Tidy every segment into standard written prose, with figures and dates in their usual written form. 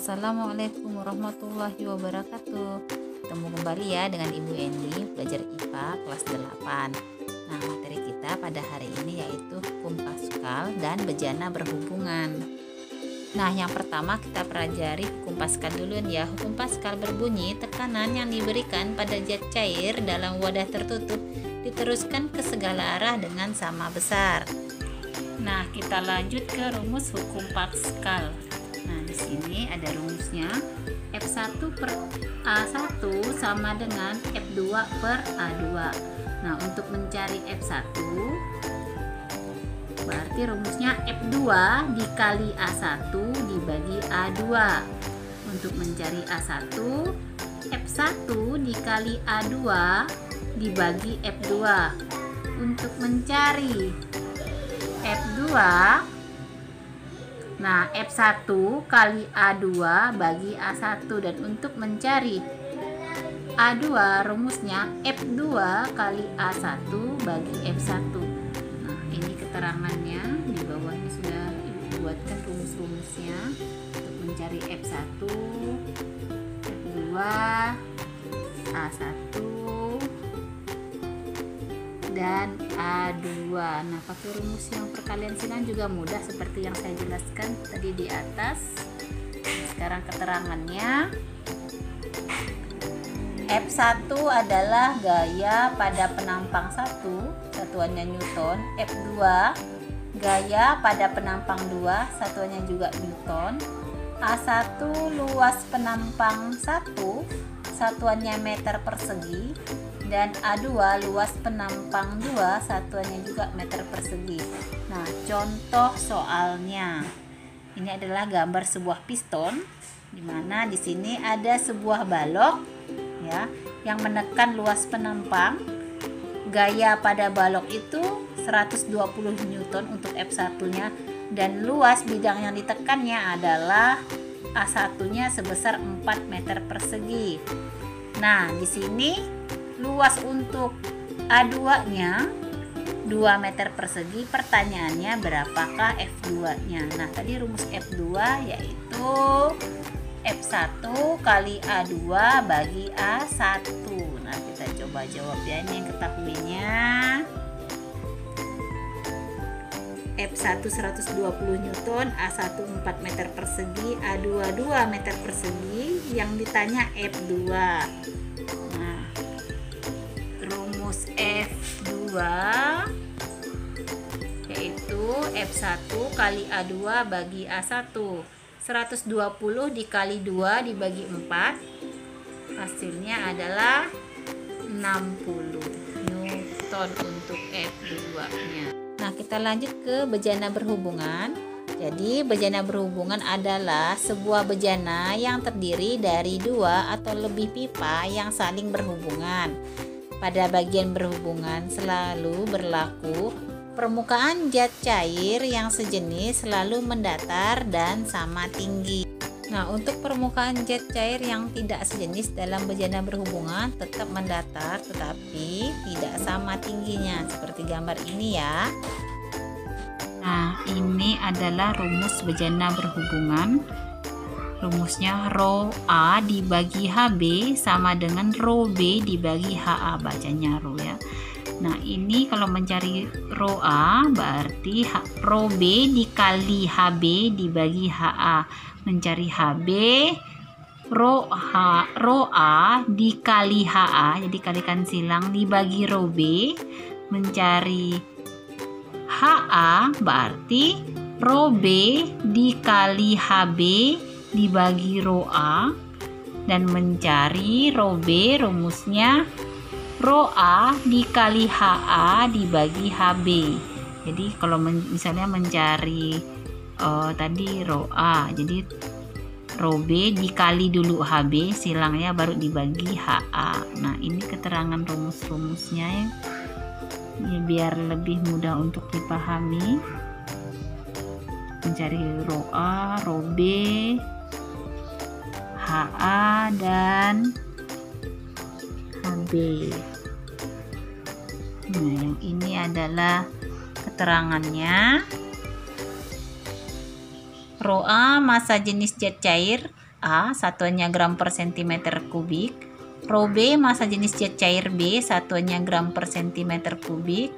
Assalamualaikum warahmatullahi wabarakatuh. Ketemu kembali ya dengan Ibu Eni, belajar IPA kelas 8. Nah, materi kita pada hari ini yaitu hukum Paskal dan bejana berhubungan. Nah, yang pertama kita pelajari hukum Paskal dulu ya. Hukum Paskal berbunyi tekanan yang diberikan pada zat cair dalam wadah tertutup diteruskan ke segala arah dengan sama besar. Nah, kita lanjut ke rumus hukum Paskal. Nah, di sini ada rumusnya. F1 per A1 sama dengan F2 per A2. Nah, untuk mencari F1 berarti rumusnya F2 dikali A1 dibagi A2. Untuk mencari A1, F1 dikali A2 dibagi F2. Untuk mencari F2, nah, F1 kali A2 bagi A1, dan untuk mencari A2 rumusnya F2 kali A1 bagi F1. Nah, ini keterangannya, di bawahnya sudah dibuatkan rumus-rumusnya untuk mencari F1, F2, A1 dan A2. Nah, pakai rumus yang perkalian silang juga mudah seperti yang saya jelaskan tadi di atas. Sekarang keterangannya. F1 adalah gaya pada penampang 1, satuannya Newton. F2 gaya pada penampang 2, satuannya juga Newton. A1 luas penampang 1, satuannya meter persegi. Dan A2 luas penampang 2, satuannya juga meter persegi. Nah, contoh soalnya. Ini adalah gambar sebuah piston, di mana di sini ada sebuah balok ya yang menekan luas penampang. Gaya pada balok itu 120 Newton untuk F1-nya, dan luas bidang yang ditekannya adalah A1-nya sebesar 4 meter persegi. Nah, di sini luas untuk A2-nya 2 meter persegi. Pertanyaannya berapakah F2-nya? Nah, tadi rumus F2 yaitu F1 kali A2 bagi A1. Nah, kita coba jawab ya, ini yang ketahuinya. F1 120 Newton, A1 4 meter persegi, A2 2 meter persegi. Yang ditanya F2. F2 yaitu F1 kali A2 bagi A1. 120 dikali 2 dibagi 4, hasilnya adalah 60 Newton untuk F2-nya. Nah, kita lanjut ke bejana berhubungan. Jadi, bejana berhubungan adalah sebuah bejana yang terdiri dari 2 atau lebih pipa yang saling berhubungan. Pada bagian berhubungan selalu berlaku permukaan zat cair yang sejenis selalu mendatar dan sama tinggi. Nah, untuk permukaan zat cair yang tidak sejenis dalam bejana berhubungan tetap mendatar tetapi tidak sama tingginya, seperti gambar ini ya. Nah, ini adalah rumus bejana berhubungan. Rumusnya rho A dibagi HB sama dengan rho B dibagi HA, bacanya rho ya. Nah, ini kalau mencari rho A berarti rho B dikali HB dibagi HA. Mencari HB, rho A dikali HA, jadi kalikan silang dibagi rho B. Mencari HA berarti rho B dikali HB dibagi rho A, dan mencari rho B rumusnya rho A dikali HA dibagi HB. Jadi kalau misalnya mencari tadi rho A, jadi rho B dikali dulu HB, silangnya baru dibagi HA. Nah, ini keterangan rumus-rumusnya ya, biar lebih mudah untuk dipahami. Mencari rho A, rho B, HA dan HB. Nah, yang ini adalah keterangannya. Rho A massa jenis zat cair A satuannya gram per sentimeter kubik, rho B massa jenis zat cair B satuannya gram per sentimeter kubik,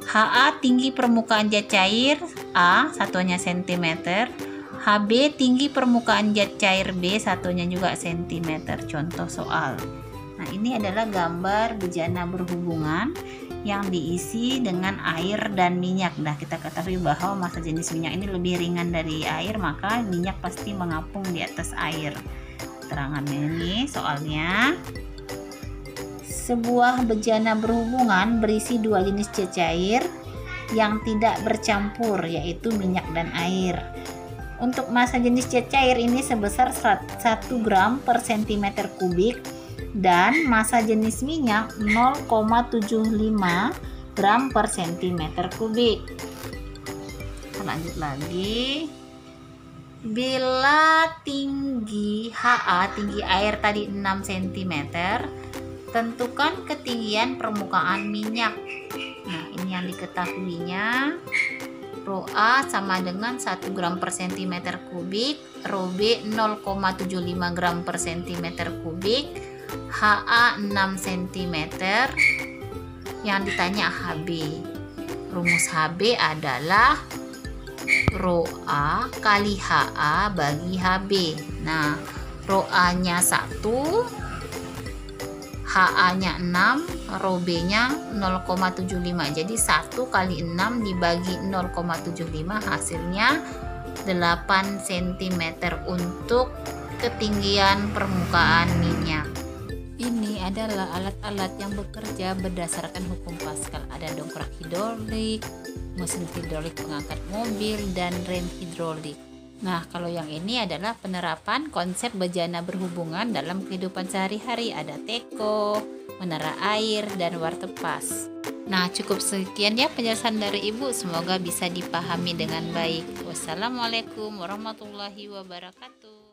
HA tinggi permukaan zat cair A satuannya sentimeter, HB tinggi permukaan zat cair B satuannya juga sentimeter. Contoh soal. Nah, ini adalah gambar bejana berhubungan yang diisi dengan air dan minyak. Nah, kita ketahui bahwa massa jenis minyak ini lebih ringan dari air, maka minyak pasti mengapung di atas air. Keterangannya ini soalnya, sebuah bejana berhubungan berisi dua jenis zat cair yang tidak bercampur, yaitu minyak dan air. Untuk massa jenis zat cair ini sebesar 1 gram per sentimeter kubik dan massa jenis minyak 0,75 gram per sentimeter kubik. Lanjut lagi. Bila tinggi HA, tinggi air tadi 6 cm, tentukan ketinggian permukaan minyak. Nah, ini yang diketahuinya. Rho A sama dengan 1 gram per sentimeter kubik, rho B 0,75 gram per sentimeter kubik, HA 6 cm. Yang ditanya HB. Rumus HB adalah rho A kali HA bagi HB. Nah, rho A-nya 1, HA-nya 6, rho B-nya 0,75. Jadi 1 kali 6 dibagi 0,75 hasilnya 8 cm untuk ketinggian permukaan minyak. Ini adalah alat-alat yang bekerja berdasarkan hukum Pascal. Ada dongkrak hidrolik, mesin hidrolik pengangkat mobil, dan rem hidrolik. Nah, kalau yang ini adalah penerapan konsep bejana berhubungan dalam kehidupan sehari-hari. Ada teko, menara air, dan wartepas. Nah, cukup sekian ya penjelasan dari Ibu. Semoga bisa dipahami dengan baik. Wassalamualaikum warahmatullahi wabarakatuh.